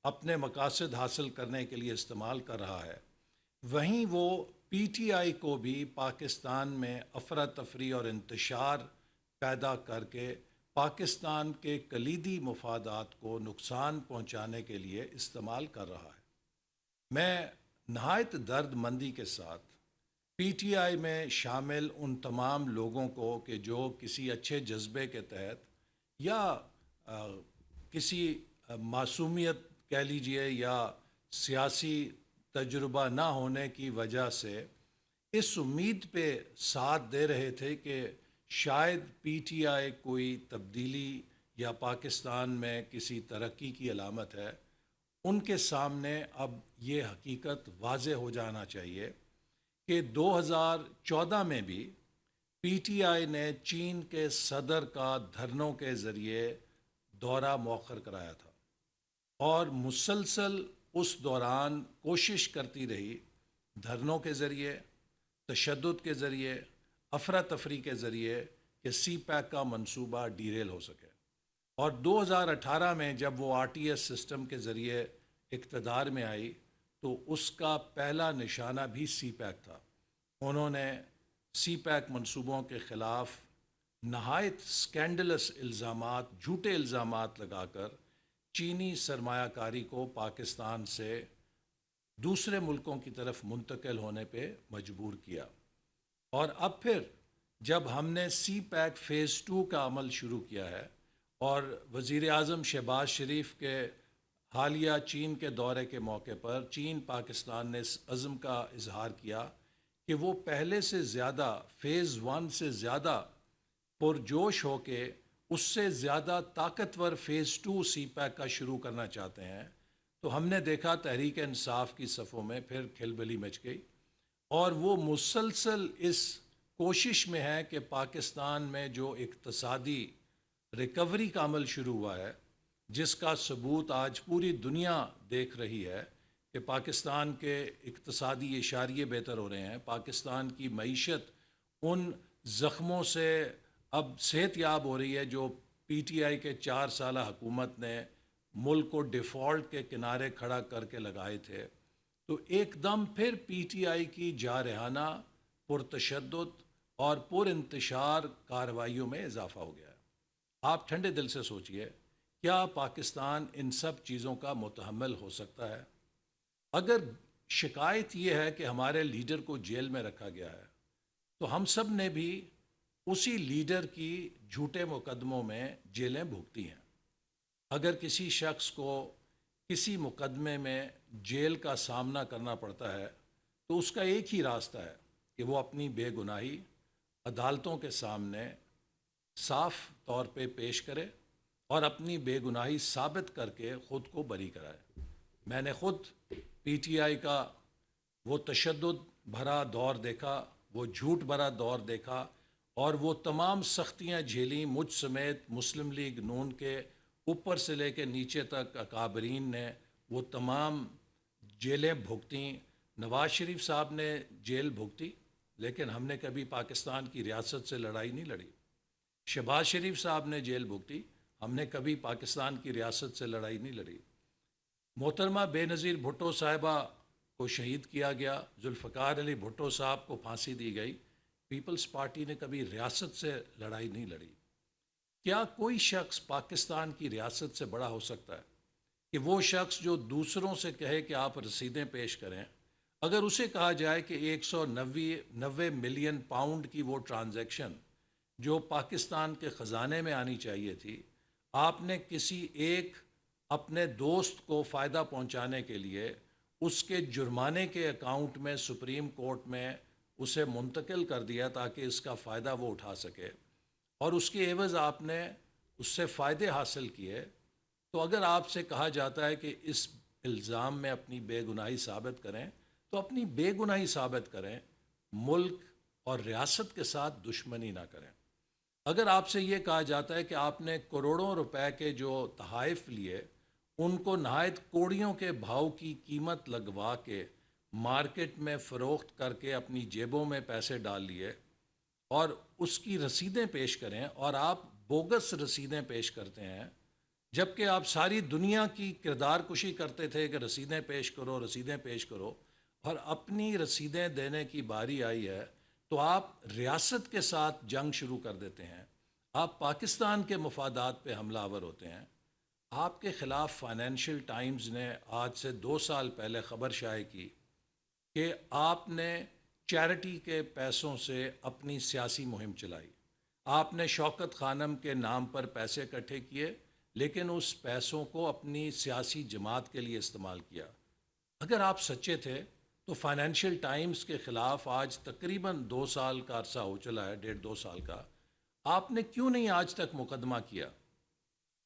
اپنے مقاصد حاصل کرنے کے لیے استعمال کر رہا ہے، وہیں وہ پی ٹی آئی کو بھی پاکستان میں افراتفری اور انتشار پیدا کر کے پاکستان کے کلیدی مفادات کو نقصان پہنچانے کے لیے استعمال کر رہا ہے۔ میں نہایت درد مندی کے ساتھ پی ٹی آئی میں شامل ان تمام لوگوں کو کہ جو کسی اچھے جذبے کے تحت یا آ، کسی معصومیت کہہ لیجئے یا سیاسی تجربہ نہ ہونے کی وجہ سے اس امید پہ ساتھ دے رہے تھے کہ شاید پی ٹی آئی کوئی تبدیلی یا پاکستان میں کسی ترقی کی علامت ہے، ان کے سامنے اب یہ حقیقت واضح ہو جانا چاہیے کہ 2014 میں بھی پی ٹی آئی نے چین کے صدر کا دھرنوں کے ذریعے دورہ مؤخر کرایا تھا اور مسلسل اس دوران کوشش کرتی رہی دھرنوں کے ذریعے، تشدد کے ذریعے، افراتفری کے ذریعے کہ سی پیک کا منصوبہ ڈیریل ہو سکے۔ اور 2018 میں جب وہ آر ٹی ایس سسٹم کے ذریعے اقتدار میں آئی تو اس کا پہلا نشانہ بھی سی پیک تھا۔ انہوں نے سی پیک منصوبوں کے خلاف نہایت سکینڈلس الزامات، جھوٹے الزامات لگا کر چینی سرمایہ کاری کو پاکستان سے دوسرے ملکوں کی طرف منتقل ہونے پہ مجبور کیا۔ اور اب پھر جب ہم نے سی پیک فیز 2 کا عمل شروع کیا ہے اور وزیر اعظم شہباز شریف کے حالیہ چین کے دورے کے موقع پر چین پاکستان نے اس عزم کا اظہار کیا کہ وہ پہلے سے زیادہ فیز 1 سے زیادہ پرجوش ہو کے اس سے زیادہ طاقتور فیز 2 سی پیک کا شروع کرنا چاہتے ہیں، تو ہم نے دیکھا تحریک انصاف کی صفوں میں پھر کھلبلی مچ گئی اور وہ مسلسل اس کوشش میں ہے کہ پاکستان میں جو اقتصادی ریکوری کا عمل شروع ہوا ہے، جس کا ثبوت آج پوری دنیا دیکھ رہی ہے کہ پاکستان کے اقتصادی اشاریے بہتر ہو رہے ہیں، پاکستان کی معیشت ان زخموں سے اب صحت یاب ہو رہی ہے جو پی ٹی آئی کے 4 سالہ حکومت نے ملک کو ڈیفالٹ کے کنارے کھڑا کر کے لگائے تھے۔ تو ایک دم پھر پی ٹی آئی کی جارحانہ، پرتشدد اور پر انتشار کارروائیوں میں اضافہ ہو گیا ہے۔ آپ ٹھنڈے دل سے سوچئے، کیا پاکستان ان سب چیزوں کا متحمل ہو سکتا ہے؟ اگر شکایت یہ ہے کہ ہمارے لیڈر کو جیل میں رکھا گیا ہے، تو ہم سب نے بھی اسی لیڈر کی جھوٹے مقدموں میں جیلیں بھگتی ہیں۔ اگر کسی شخص کو کسی مقدمے میں جیل کا سامنا کرنا پڑتا ہے تو اس کا ایک ہی راستہ ہے کہ وہ اپنی بے گناہی عدالتوں کے سامنے صاف طور پہ پیش کرے اور اپنی بے گناہی ثابت کر کے خود کو بری کرائے۔ میں نے خود پی ٹی آئی کا وہ تشدد بھرا دور دیکھا، وہ جھوٹ بھرا دور دیکھا اور وہ تمام سختیاں جھیلیں مجھ سمیت مسلم لیگ نون کے اوپر سے لے کے نیچے تک اکابرین نے وہ تمام جیلیں بھگتیں۔ نواز شریف صاحب نے جیل بھگتی، لیکن ہم نے کبھی پاکستان کی ریاست سے لڑائی نہیں لڑی۔ شہباز شریف صاحب نے جیل بھگتی، ہم نے کبھی پاکستان کی ریاست سے لڑائی نہیں لڑی۔ محترمہ بے نظیر بھٹو صاحبہ کو شہید کیا گیا، ذوالفقار علی بھٹو صاحب کو پھانسی دی گئی، پیپلز پارٹی نے کبھی ریاست سے لڑائی نہیں لڑی۔ کیا کوئی شخص پاکستان کی ریاست سے بڑا ہو سکتا ہے کہ وہ شخص جو دوسروں سے کہے کہ آپ رسیدیں پیش کریں، اگر اسے کہا جائے کہ 190 ملین پاؤنڈ کی وہ ٹرانزیکشن جو پاکستان کے خزانے میں آنی چاہیے تھی، آپ نے کسی ایک اپنے دوست کو فائدہ پہنچانے کے لیے اس کے جرمانے کے اکاؤنٹ میں سپریم کورٹ میں اسے منتقل کر دیا تاکہ اس کا فائدہ وہ اٹھا سکے، اور اس کے عوض آپ نے اس سے فائدے حاصل کیے۔ تو اگر آپ سے کہا جاتا ہے کہ اس الزام میں اپنی بے گناہی ثابت کریں تو اپنی بے گناہی ثابت کریں، ملک اور ریاست کے ساتھ دشمنی نہ کریں۔ اگر آپ سے یہ کہا جاتا ہے کہ آپ نے کروڑوں روپے کے جو تحائف لیے ان کو نہایت کوڑیوں کے بھاؤ کی قیمت لگوا کے مارکیٹ میں فروخت کر کے اپنی جیبوں میں پیسے ڈال لیے اور اس کی رسیدیں پیش کریں، اور آپ بوگس رسیدیں پیش کرتے ہیں، جبکہ آپ ساری دنیا کی کردار کشی کرتے تھے کہ رسیدیں پیش کرو، رسیدیں پیش کرو، اور اپنی رسیدیں دینے کی باری آئی ہے تو آپ ریاست کے ساتھ جنگ شروع کر دیتے ہیں، آپ پاکستان کے مفادات پہ حملہ آور ہوتے ہیں۔ آپ کے خلاف فائنینشیل ٹائمز نے آج سے 2 سال پہلے خبر شائع کی کہ آپ نے چیریٹی کے پیسوں سے اپنی سیاسی مہم چلائی، آپ نے شوکت خانم کے نام پر پیسے اکٹھے کیے، لیکن اس پیسوں کو اپنی سیاسی جماعت کے لیے استعمال کیا۔ اگر آپ سچے تھے تو فائنینشیل ٹائمز کے خلاف آج تقریباً 2 سال کا عرصہ ہو چلا ہے، 1.5 2 سال کا، آپ نے کیوں نہیں آج تک مقدمہ کیا؟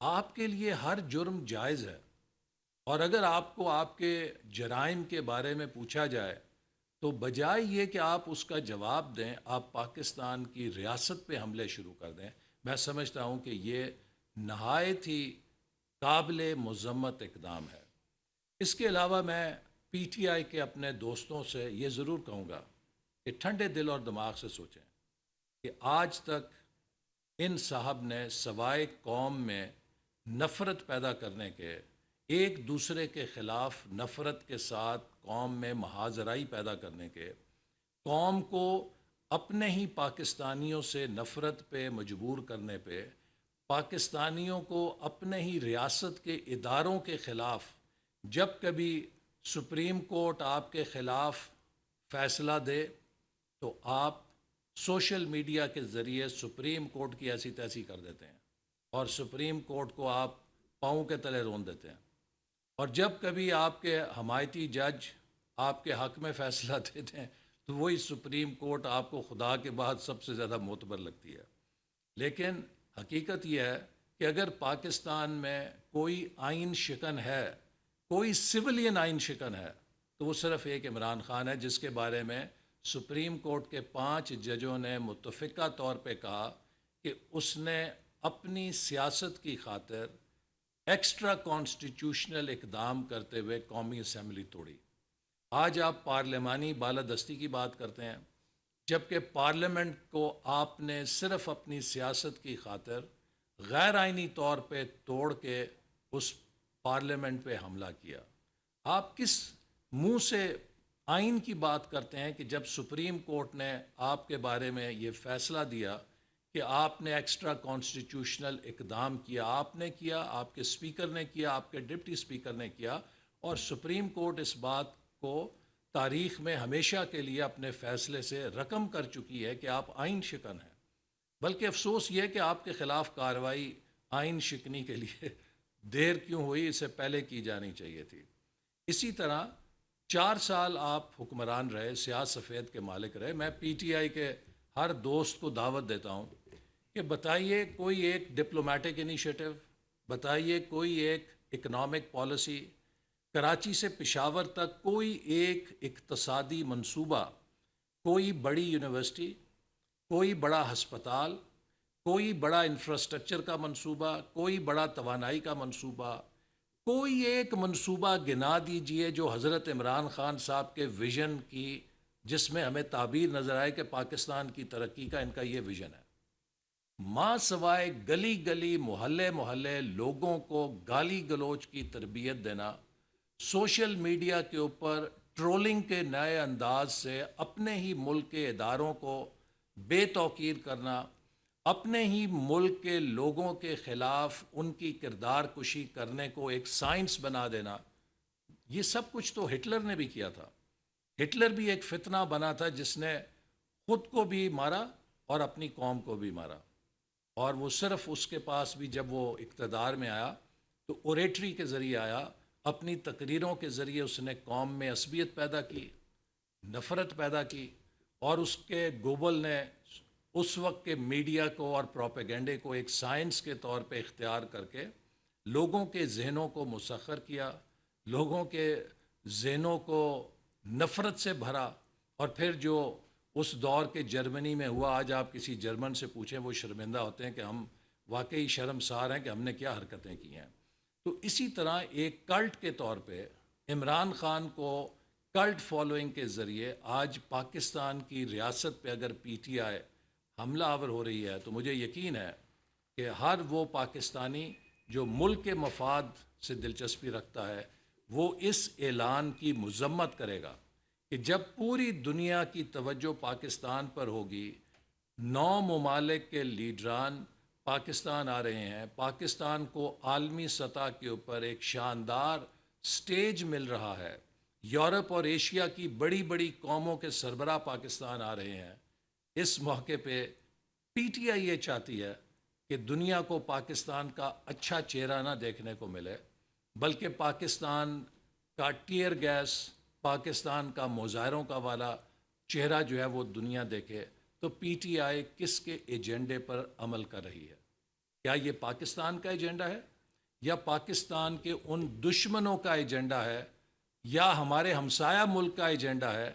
آپ کے لیے ہر جرم جائز ہے، اور اگر آپ کو آپ کے جرائم کے بارے میں پوچھا جائے تو بجائے یہ کہ آپ اس کا جواب دیں، آپ پاکستان کی ریاست پہ حملے شروع کر دیں۔ میں سمجھتا ہوں کہ یہ نہایت ہی قابل مذمت اقدام ہے۔ اس کے علاوہ میں پی ٹی آئی کے اپنے دوستوں سے یہ ضرور کہوں گا کہ ٹھنڈے دل اور دماغ سے سوچیں کہ آج تک ان صاحب نے سوائے قوم میں نفرت پیدا کرنے کے، ایک دوسرے کے خلاف نفرت کے ساتھ قوم میں محاذرائی پیدا کرنے کے، قوم کو اپنے ہی پاکستانیوں سے نفرت پہ مجبور کرنے پہ، پاکستانیوں کو اپنے ہی ریاست کے اداروں کے خلاف، جب کبھی سپریم کورٹ آپ کے خلاف فیصلہ دے تو آپ سوشل میڈیا کے ذریعے سپریم کورٹ کی ایسی تیسی کر دیتے ہیں، اور سپریم کورٹ کو آپ پاؤں کے تلے رون دیتے ہیں، اور جب کبھی آپ کے حمایتی جج آپ کے حق میں فیصلہ دیتے ہیں تو وہی سپریم کورٹ آپ کو خدا کے بعد سب سے زیادہ معتبر لگتی ہے۔ لیکن حقیقت یہ ہے کہ اگر پاکستان میں کوئی آئین شکن ہے، کوئی سولین آئین شکن ہے، تو وہ صرف ایک عمران خان ہے، جس کے بارے میں سپریم کورٹ کے 5 ججوں نے متفقہ طور پہ کہا کہ اس نے اپنی سیاست کی خاطر ایکسٹرا کانسٹیٹیوشنل اقدام کرتے ہوئے قومی اسمبلی توڑی۔ آج آپ پارلیمانی بالادستی کی بات کرتے ہیں، جبکہ پارلیمنٹ کو آپ نے صرف اپنی سیاست کی خاطر غیر آئینی طور پہ توڑ کے اس پارلیمنٹ پہ حملہ کیا۔ آپ کس منہ سے آئین کی بات کرتے ہیں کہ جب سپریم کورٹ نے آپ کے بارے میں یہ فیصلہ دیا کہ آپ نے ایکسٹرا کانسٹیٹیوشنل اقدام کیا، آپ نے کیا، آپ کے اسپیکر نے کیا، آپ کے ڈپٹی اسپیکر نے کیا، اور سپریم کورٹ اس بات کو تاریخ میں ہمیشہ کے لیے اپنے فیصلے سے رقم کر چکی ہے کہ آپ آئین شکن ہیں۔ بلکہ افسوس یہ کہ آپ کے خلاف کارروائی آئین شکنی کے لیے دیر کیوں ہوئی، اسے پہلے کی جانی چاہیے تھی۔ اسی طرح 4 سال آپ حکمران رہے، سیاہ سفید کے مالک رہے۔ میں پی ٹی آئی کے ہر دوست کو دعوت دیتا ہوں کہ بتائیے کوئی ایک ڈپلومیٹک انیشیٹو، بتائیے کوئی ایک اکنامک پالیسی، کراچی سے پشاور تک کوئی ایک اقتصادی منصوبہ، کوئی بڑی یونیورسٹی، کوئی بڑا ہسپتال، کوئی بڑا انفراسٹرکچر کا منصوبہ، کوئی بڑا توانائی کا منصوبہ، کوئی ایک منصوبہ گنا دیجئے جو حضرت عمران خان صاحب کے ویژن کی، جس میں ہمیں تعبیر نظر آئے کہ پاکستان کی ترقی کا ان کا یہ ویژن ہے۔ ماں سوائے گلی گلی محلے محلے لوگوں کو گالی گلوچ کی تربیت دینا، سوشل میڈیا کے اوپر ٹرولنگ کے نئے انداز سے اپنے ہی ملک کے اداروں کو بے توقیر کرنا، اپنے ہی ملک کے لوگوں کے خلاف ان کی کردار کشی کرنے کو ایک سائنس بنا دینا، یہ سب کچھ تو ہٹلر نے بھی کیا تھا۔ ہٹلر بھی ایک فتنہ بنا تھا جس نے خود کو بھی مارا اور اپنی قوم کو بھی مارا، اور وہ صرف اس کے پاس بھی جب وہ اقتدار میں آیا تو اوریٹری کے ذریعے آیا، اپنی تقریروں کے ذریعے اس نے قوم میں عصبیت پیدا کی، نفرت پیدا کی، اور اس کے گوبل نے اس وقت کے میڈیا کو اور پروپیگنڈے کو ایک سائنس کے طور پہ اختیار کر کے لوگوں کے ذہنوں کو مسخر کیا، لوگوں کے ذہنوں کو نفرت سے بھرا، اور پھر جو اس دور کے جرمنی میں ہوا، آج آپ کسی جرمن سے پوچھیں وہ شرمندہ ہوتے ہیں کہ ہم واقعی شرمسار ہیں کہ ہم نے کیا حرکتیں کی ہیں۔ تو اسی طرح ایک کلٹ کے طور پہ عمران خان کو کلٹ فالوئنگ کے ذریعے آج پاکستان کی ریاست پہ اگر پی ٹی آئی حملہ آور ہو رہی ہے تو مجھے یقین ہے کہ ہر وہ پاکستانی جو ملک کے مفاد سے دلچسپی رکھتا ہے وہ اس اعلان کی مذمت کرے گا کہ جب پوری دنیا کی توجہ پاکستان پر ہوگی، 9 ممالک کے لیڈران پاکستان آ رہے ہیں، پاکستان کو عالمی سطح کے اوپر ایک شاندار سٹیج مل رہا ہے، یورپ اور ایشیا کی بڑی بڑی قوموں کے سربراہ پاکستان آ رہے ہیں، اس موقع پہ پی ٹی آئی یہ چاہتی ہے کہ دنیا کو پاکستان کا اچھا چہرہ نہ دیکھنے کو ملے، بلکہ پاکستان کا ٹیئر گیس، پاکستان کا مظاہروں کا والا چہرہ جو ہے وہ دنیا دیکھے۔ تو پی ٹی آئی کس کے ایجنڈے پر عمل کر رہی ہے؟ کیا یہ پاکستان کا ایجنڈا ہے، یا پاکستان کے ان دشمنوں کا ایجنڈا ہے، یا ہمارے ہمسایہ ملک کا ایجنڈا ہے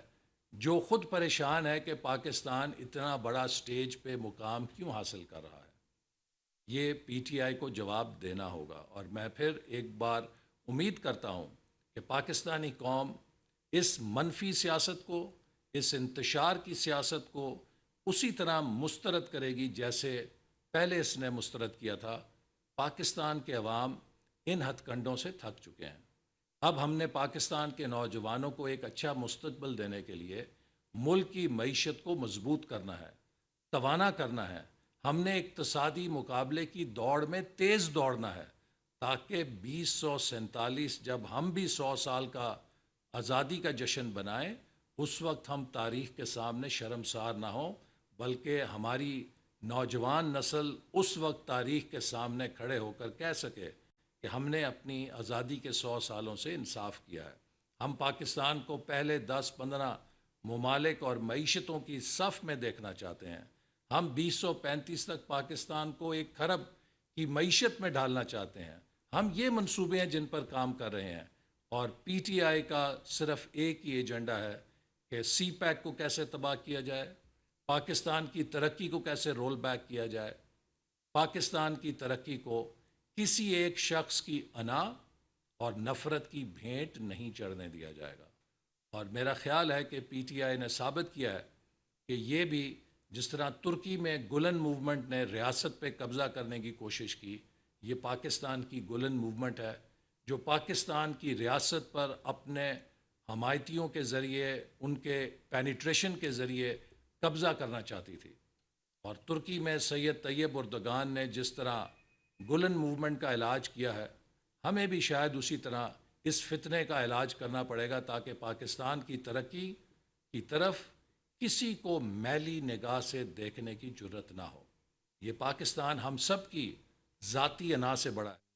جو خود پریشان ہے کہ پاکستان اتنا بڑا سٹیج پہ مقام کیوں حاصل کر رہا ہے؟ یہ پی ٹی آئی کو جواب دینا ہوگا، اور میں پھر ایک بار امید کرتا ہوں کہ پاکستانی قوم اس منفی سیاست کو، اس انتشار کی سیاست کو اسی طرح مسترد کرے گی جیسے پہلے اس نے مسترد کیا تھا۔ پاکستان کے عوام ان ہتھ کنڈوں سے تھک چکے ہیں۔ اب ہم نے پاکستان کے نوجوانوں کو ایک اچھا مستقبل دینے کے لیے ملک کی معیشت کو مضبوط کرنا ہے، توانا کرنا ہے۔ ہم نے اقتصادی مقابلے کی دوڑ میں تیز دوڑنا ہے تاکہ 2047 جب ہم بھی 100 سال کا آزادی کا جشن بنائیں، اس وقت ہم تاریخ کے سامنے شرمسار نہ ہوں، بلکہ ہماری نوجوان نسل اس وقت تاریخ کے سامنے کھڑے ہو کر کہہ سکے کہ ہم نے اپنی آزادی کے 100 سالوں سے انصاف کیا ہے۔ ہم پاکستان کو پہلے 10-15 ممالک اور معیشتوں کی صف میں دیکھنا چاہتے ہیں۔ ہم 2035 تک پاکستان کو 1 خرب کی معیشت میں ڈالنا چاہتے ہیں۔ ہم یہ منصوبے ہیں جن پر کام کر رہے ہیں، اور پی ٹی آئی کا صرف ایک ہی ایجنڈا ہے کہ سی پیک کو کیسے تباہ کیا جائے، پاکستان کی ترقی کو کیسے رول بیک کیا جائے، پاکستان کی ترقی کو کسی ایک شخص کی انا اور نفرت کی بھینٹ نہیں چڑھنے دیا جائے گا۔ اور میرا خیال ہے کہ پی ٹی آئی نے ثابت کیا ہے کہ یہ بھی، جس طرح ترکی میں گلن موومنٹ نے ریاست پہ قبضہ کرنے کی کوشش کی، یہ پاکستان کی گلن موومنٹ ہے جو پاکستان کی ریاست پر اپنے حمایتیوں کے ذریعے، ان کے پینیٹریشن کے ذریعے قبضہ کرنا چاہتی تھی۔ اور ترکی میں سید طیب اردگان نے جس طرح گلن موومنٹ کا علاج کیا ہے، ہمیں بھی شاید اسی طرح اس فتنے کا علاج کرنا پڑے گا تاکہ پاکستان کی ترقی کی طرف کسی کو میلی نگاہ سے دیکھنے کی جرت نہ ہو۔ یہ پاکستان ہم سب کی ذاتی انا سے بڑا ہے۔